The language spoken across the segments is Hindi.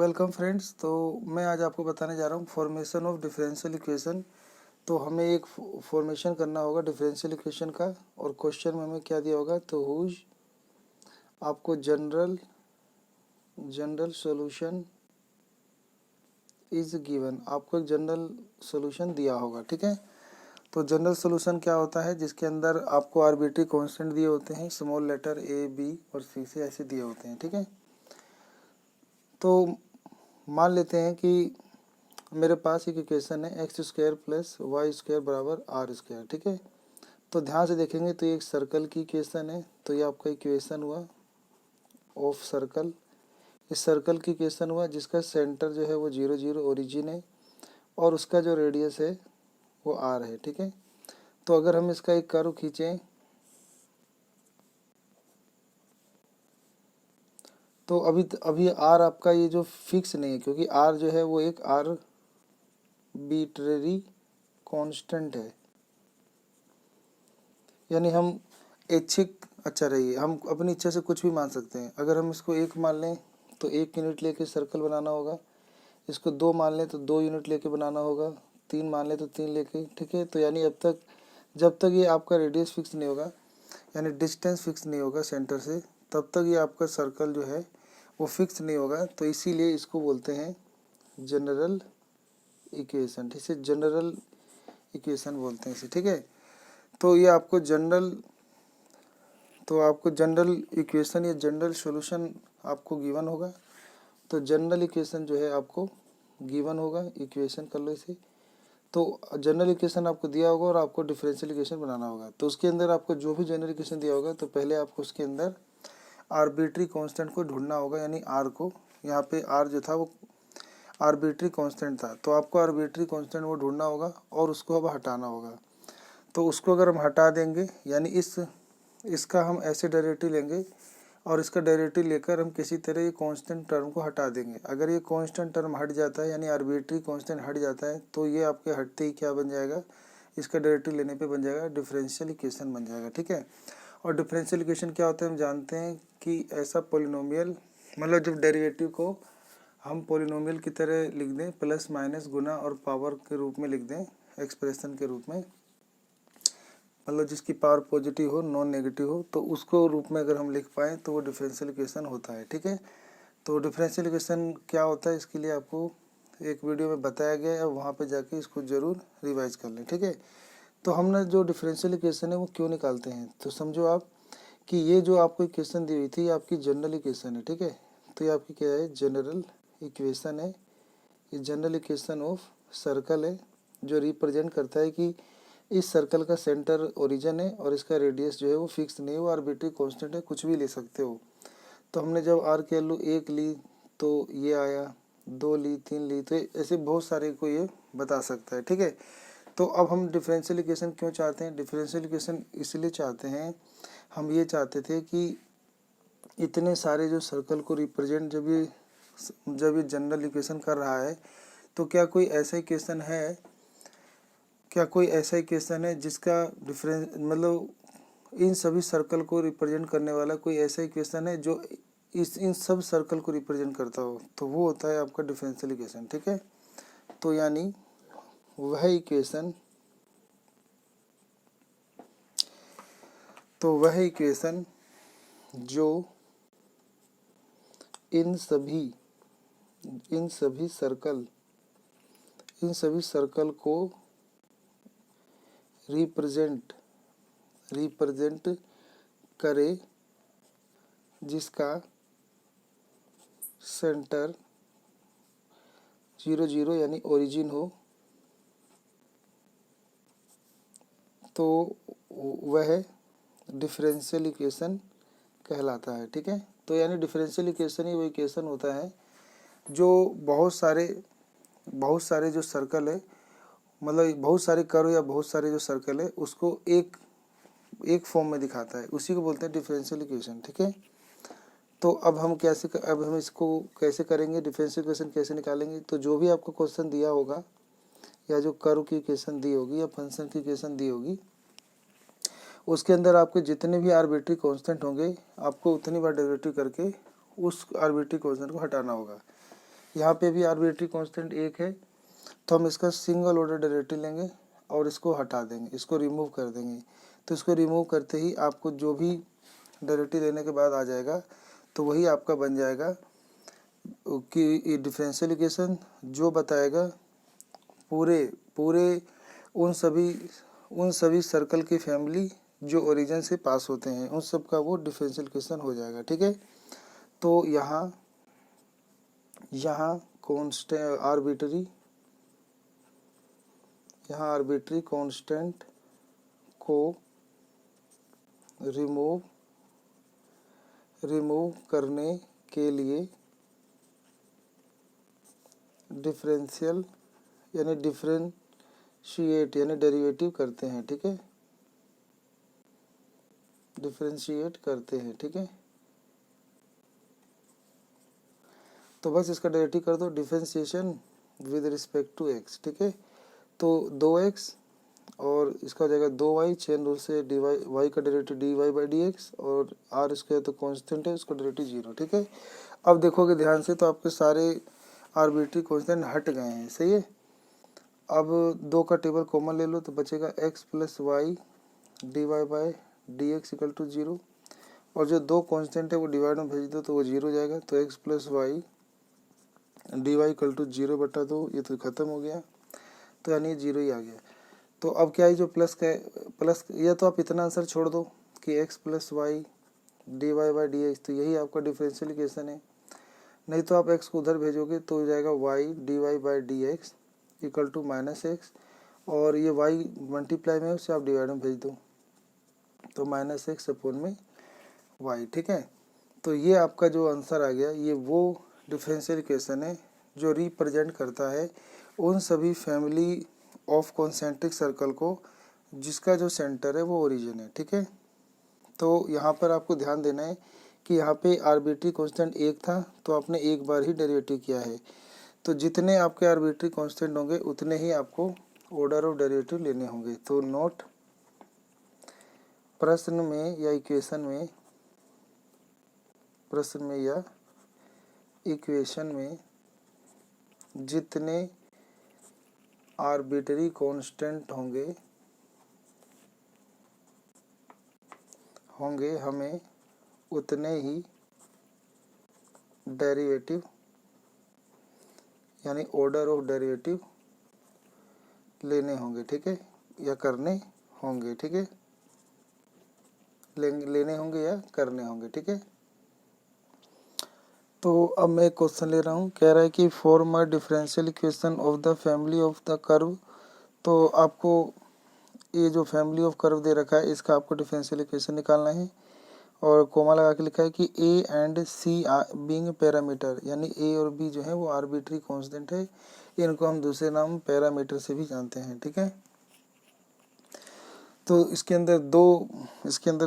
Welcome friends. तो मैं आज आपको बताने जा रहा हूँ फॉर्मेशन ऑफ डिफरेंशियल इक्वेशन। तो हमें एक फॉर्मेशन करना होगा डिफरेंशियल इक्वेशन का, और क्वेश्चन में हमें क्या दिया होगा, तो हुज आपको जनरल सॉल्यूशन इज गिवन, आपको एक जनरल सॉल्यूशन दिया होगा। ठीक है, तो जनरल सॉल्यूशन क्या होता है, जिसके अंदर आपको आर्बिट्री कांस्टेंट दिए होते हैं, स्मॉल लेटर ए बी और सी से ऐसे दिए होते हैं। ठीक है, तो मान लेते हैं कि मेरे पास एक इक्वेशन है x square plus y square बराबर आर स्क्वायर। ठीक है, तो ध्यान से देखेंगे तो ये एक सर्कल की इक्वेशन है। तो ये आपका इक्वेशन हुआ ऑफ सर्कल, इस सर्कल की इक्वेशन हुआ जिसका सेंटर जो है वो 0 0 ओरिजिन है और उसका जो रेडियस है वो आर है। ठीक है, तो अगर हम इसका एक कर्व खींचें तो अभी आर आपका ये जो फिक्स नहीं है, क्योंकि आर जो है वो एक आर्बिट्रेरी कांस्टेंट है। यानी हम ऐच्छिक, अच्छा रहिए, हम अपनी इच्छा से कुछ भी मान सकते हैं। अगर हम इसको 1 मान लें तो 1 यूनिट लेके सर्कल बनाना होगा, इसको 2 मान लें तो 2 यूनिट लेके बनाना होगा, 3 मान लें तो 3 लेके। ठीक है, तो यानी जब तक ये आपका रेडियस फिक्स नहीं होगा, यानी डिस्टेंस फिक्स नहीं होगा सेंटर से, तब तक ये आपका सर्कल जो है वो फिक्स नहीं होगा। तो इसीलिए इसको बोलते हैं जनरल इक्वेशन। ठीक है, जनरल इक्वेशन बोलते हैं इसे। ठीक है, तो ये आपको जनरल इक्वेशन या जनरल सॉल्यूशन आपको गिवन होगा। तो जनरल इक्वेशन जो है आपको गिवन होगा, इक्वेशन कर लो इसे। तो जनरल इक्वेशन आपको दिया होगा और आपको डिफरेंशियल इक्वेशन बनाना होगा। तो उसके अंदर आपको जो भी जनरल इक्वेशन दिया होगा तो पहले आपको उसके अंदर आर्बिट्री कांस्टेंट को ढूंढना होगा, यानी आर को। यहाँ पे आर जो था वो आर्बिट्री कांस्टेंट था, तो आपको आर्बिट्री कांस्टेंट वो ढूंढना होगा और उसको अब हटाना होगा। तो उसको अगर हम हटा देंगे, यानी इसका हम ऐसे डेरिवेटिव लेंगे और इसका डेरिवेटिव लेकर हम किसी तरह ये कांस्टेंट टर्म को हटा देंगे। अगर ये कांस्टेंट टर्म हट जाता है, यानी आर्बिट्री कांस्टेंट हट जाता है, तो ये आपके हटते ही क्या बन जाएगा, इसका डेरिवेटिव लेने पे बन जाएगा डिफरेंशियल इक्वेशन बन जाएगा। ठीक है, और डिफरेंशियल इक्वेशन क्या होता है हम जानते हैं कि ऐसा पॉलिनोमियल, मतलब जब डेरिवेटिव को हम पॉलिनोमियल की तरह लिख दें, प्लस माइनस गुना और पावर के रूप में लिख दें, एक्सप्रेशन के रूप में, मतलब जिसकी पावर पॉजिटिव हो नॉन नेगेटिव हो, तो उसको रूप में अगर हम लिख पाएँ तो वो डिफरेंशियल इक्वेशन होता है। ठीक है, तो डिफरेंशियल इक्वेशन क्या होता है इसके लिए आपको एक वीडियो में बताया गया है, वहाँ पे जाके इसको ज़रूर रिवाइज कर लें। ठीक है, तो हमने जो डिफरेंशियल इक्वेशन है वो क्यों निकालते हैं, तो समझो आप कि ये जो आपको इक्वेशन दी हुई थी ये आपकी जनरल इक्वेशन है। ठीक है, तो ये आपकी क्या है, जनरल इक्वेशन है। ये जनरल इक्वेशन ऑफ सर्कल है, जो रिप्रेजेंट करता है कि इस सर्कल का सेंटर ओरिजिन है और इसका रेडियस जो है वो फिक्स नहीं है, वो आर्बिट्री कांस्टेंट है, कुछ भी ले सकते हो। तो हमने जब आर की वैल्यू 1 ली तो ये आया, 2 ली, 3 ली, तो ऐसे बहुत सारे को ये बता सकता है। ठीक है, तो अब हम डिफरेंशियल इक्वेशन क्यों चाहते हैं, डिफरेंशियल इक्वेशन इसलिए चाहते हैं, हम ये चाहते थे कि इतने सारे जो सर्कल को रिप्रेजेंट जब ये जनरल इक्वेशन कर रहा है, तो क्या कोई ऐसा इक्वेशन है जिसका डिफरेंस, मतलब इन सभी सर्कल को रिप्रेजेंट करने वाला कोई ऐसा इक्वेशन है जो इन सब सर्कल को रिप्रेजेंट करता हो, तो वो होता है आपका डिफरेंशियल इक्वेशन। ठीक है, तो यानी वह इक्वेशन जो इन सभी सर्कल को रिप्रेजेंट करे, जिसका सेंटर 0 0 यानी ओरिजिन हो, तो वह डिफरेंशियल इक्वेशन कहलाता है। ठीक है, तो यानी डिफरेंशियल इक्वेशन ही वो इक्वेशन होता है जो बहुत सारे जो सर्कल है, मतलब बहुत सारे कर्व या बहुत सारे जो सर्कल है उसको एक फॉर्म में दिखाता है, उसी को बोलते हैं डिफरेंशियल इक्वेशन। ठीक है, तो अब हम इसको कैसे करेंगे, डिफरेंशियल इक्वेशन कैसे निकालेंगे, तो जो भी आपको क्वेश्चन दिया होगा या जो कर्व की इक्वेशन दी होगी या फंक्शन की इक्वेशन दी होगी, उसके अंदर आपके जितने भी आर्बिट्री कांस्टेंट होंगे आपको उतनी बार डेरिवेटिव करके उस आर्बिट्री कांस्टेंट को हटाना होगा। यहाँ पे भी आर्बिट्री कांस्टेंट 1 है, तो हम इसका सिंगल ऑर्डर डेरिवेटिव लेंगे और इसको हटा देंगे, इसको रिमूव कर देंगे। तो इसको रिमूव करते ही आपको जो भी डेरिवेटिव लेने के बाद आ जाएगा तो वही आपका बन जाएगा कि डिफरेंशियल इक्वेशन जो बताएगा पूरे पूरे उन सभी सर्कल की फैमिली जो ओरिजिन से पास होते हैं उन सब का वो डिफरेंशियल इक्वेशन हो जाएगा। ठीक है, तो यहाँ कांस्टेंट आर्बिट्री कांस्टेंट को रिमूव करने के लिए डिफरेंशियल यानी डिफरेंशिएट यानी डेरिवेटिव करते हैं। ठीक है, डिफरेंशिएट करते हैं। ठीक है, तो बस इसका डेरिवेटिव कर दो, differentiation with respect to x. ठीक है, तो 2x और इसका हो जाएगा 2y, चेन रूल से dy y का डेरिवेटिव dy/dx और r स्क्वायर तो कांस्टेंट है, उसका डेरिवेटिव 0। ठीक है, अब देखोगे ध्यान से तो आपके सारे आर्बिट्री कांस्टेंट हट गए हैं। सही है, अब 2 का टेबल कॉमन ले लो तो बचेगा x + y dy/dx = 0 और जो 2 कांस्टेंट है वो डिवाइड में भेज दो तो वो 0 हो जाएगा। तो x + y dy = 0/2, ये तो खत्म हो गया, तो यानी 0 ही आ गया। तो अब क्या है जो प्लस या तो आप इतना आंसर छोड़ दो कि x + y dy/dx, तो यही आपका डिफरेंशियल इक्वेशन है। नहीं तो आप x को उधर भेजोगे तो हो जाएगा y dy/dx = -x और ये y मल्टीप्लाई में उससे आप डिवाइड में भेज दो तो -x/y। ठीक है, तो ये आपका जो आंसर आ गया ये वो डिफरेंशियल इक्वेशन है जो रिप्रेजेंट करता है उन सभी फैमिली ऑफ कॉन्सेंट्रिक सर्कल को जिसका जो सेंटर है वो ओरिजिन है। ठीक है, तो यहाँ पर आपको ध्यान देना है कि यहाँ पे आर्बिट्री कांस्टेंट 1 था तो आपने एक बार ही डेरिवेटिव किया है, तो जितने आपके आर्बिट्री कांस्टेंट होंगे उतने ही आपको ऑर्डर ऑफ डेरिवेटिव लेने होंगे। तो नोट, प्रश्न में या इक्वेशन में जितने आर्बिट्री कांस्टेंट होंगे हमें उतने ही डेरिवेटिव यानी ऑर्डर ऑफ डेरिवेटिव लेने होंगे। ठीक है, या करने होंगे। ठीक है, लेने होंगे या करने होंगे। ठीक है, तो अब मैं क्वेश्चन ले रहा हूँ, कह रहा है कि form a differential equation of the family of the curve. तो आपको ये जो फैमिली ऑफ कर्व दे रखा है इसका आपको डिफरेंशियल इक्वेशन निकालना है और कोमा लगा के लिखा है कि a and c being parameter, यानी a और b जो है वो आर्बिट्री कांस्टेंट है, इनको हम दूसरे नाम पैरामीटर से भी जानते हैं। ठीक है, तो इसके अंदर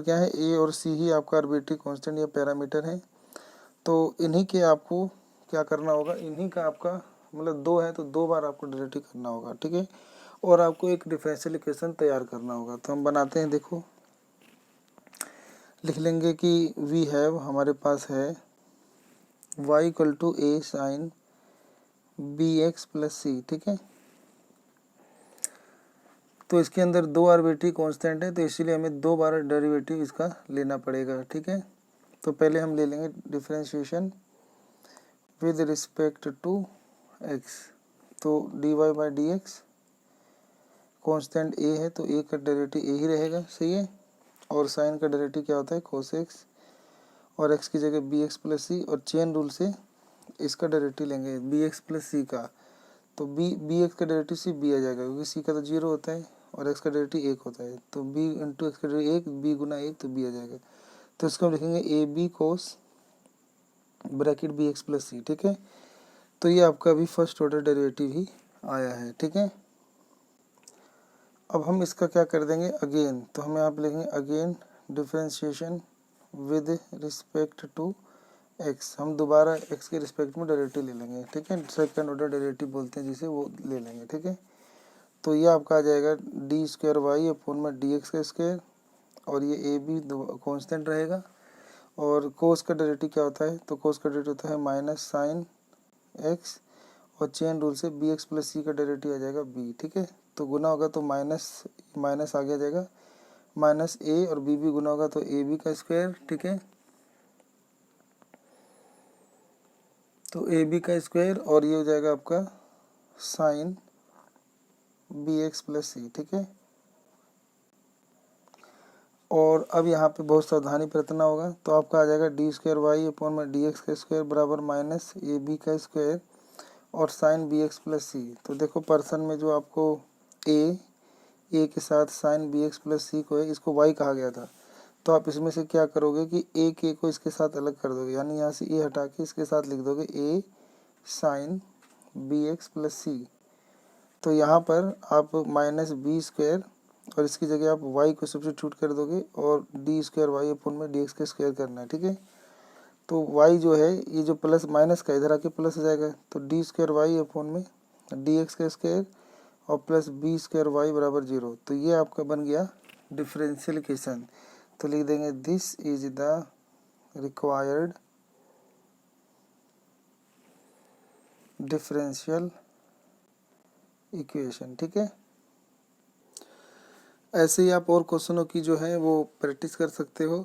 क्या है, a और c ही आपका आर्बिट्री कांस्टेंट या पैरामीटर है। तो इन्हीं के आपको क्या करना होगा, इन्हीं का आपका मतलब 2 है तो 2 बार आपको डेरिवेटिव करना होगा। ठीक है, और आपको एक डिफरेंशियल इक्वेशन तैयार करना होगा। तो हम बनाते हैं, देखो लिख लेंगे कि वी हैव, हमारे पास है y = a sin bx + c। ठीक है, तो इसके अंदर 2 आर्बिट्री कांस्टेंट है तो इसीलिए हमें 2 बार डेरिवेटिव इसका लेना पड़ेगा। ठीक है, तो पहले हम ले लेंगे differentiation with respect to x, तो dy/dx कांस्टेंट a है तो a का डेरिवेटिव a ही रहेगा। सही है, और साइन का डेरिवेटिव क्या होता है cos x और x की जगह bx + c और चेन रूल से इसका डेरिवेटिव लेंगे bx + c का, तो bx का डेरिवेटिव c b आ जाएगा क्योंकि c का तो 0 होता है और x का डेरिवेटिव 1 होता है, तो b × x का डेरिवेटिव 1, b × 1 तो b आ जाएगा। तो इसको हम लिखेंगे ab cos bracket bx + c। ठीक है, तो ये आपका अभी फर्स्ट ऑर्डर डेरिवेटिव ही आया है। ठीक है, अब हम इसका क्या कर देंगे अगेन, तो हम यहाँ पे लिखेंगे again differentiation with respect to x, हम दोबारा x के रिस्पेक्ट में डेरिवेटिव ले लेंगे। ठीक है, सेकंड ऑर्डर डेरिवेटिव बोलते हैं जिसे, वो ले लेंगे। ठीक है, तो ये आपका आ जाएगा d²y/dx² और ये a भी कांस्टेंट रहेगा और कोस का डेरिवेटिव क्या होता है, तो कोस का डेरिवेटिव होता है -sin एक्स, और चेन रूल से बी एक्स प्लस सी का डेरिवेटिव आ जाएगा बी, ठीक है। तो गुना होगा तो माइनस माइनस आगे आ जाएगा, माइनस ए, और बी गुना होगा तो ए बी का स्क्वायर, ठीक है। तो ए बी का स्क्वायर, और ये हो जाएगा आपका साइन बी एक्स प्लस सी, ठीक है। और अब यहाँ पे बहुत सावधानी बरतना होगा, तो आपका आ जाएगा डी स्क्वायर वाई अपॉन में डी एक्स का स्क्वायर बराबर माइनस ए बी का स्क्वायर और साइन बी एक्स प्लस सी। तो देखो पर्सन में जो आपको ए के साथ साइन बी एक्स प्लस सी को है, इसको वाई कहा गया था। तो आप इसमें से क्या करोगे कि ए के को इसके साथ अलग कर दोगे, यानी यहाँ से ए हटा के इसके साथ लिख दोगे ए साइन बी एक्स प्लस सी। तो यहाँ पर आप माइनस बी स्क्वायर और इसकी जगह आप y को सब्स्टिट्यूट कर दोगे और डी स्क्वायर वाई अपॉन में डी एक्स का स्क्वायर करना है, ठीक है। तो y जो है ये जो प्लस माइनस का इधर आके प्लस हो जाएगा, तो डी स्क्वायर वाई अपॉन में डी एक्स का स्क्वायर और प्लस बी स्क्वायर वाई बराबर 0। तो ये आपका बन गया डिफरेंशियल इक्वेशन। तो लिख देंगे this is the required differential equation, ठीक है। ऐसे ही आप और क्वेश्चनों की जो है वो प्रैक्टिस कर सकते हो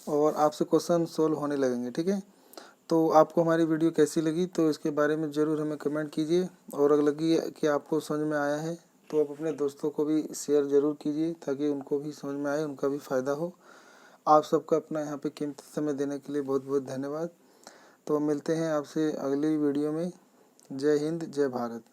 और आपसे क्वेश्चन सोल्व होने लगेंगे, ठीक है। तो आपको हमारी वीडियो कैसी लगी तो इसके बारे में ज़रूर हमें कमेंट कीजिए, और अगर लगी कि आपको समझ में आया है तो आप अपने दोस्तों को भी शेयर ज़रूर कीजिए ताकि उनको भी समझ में आए, उनका भी फ़ायदा हो। आप सबका अपना यहाँ पे कीमती समय देने के लिए बहुत बहुत धन्यवाद। तो मिलते हैं आपसे अगली वीडियो में। जय हिंद, जय भारत।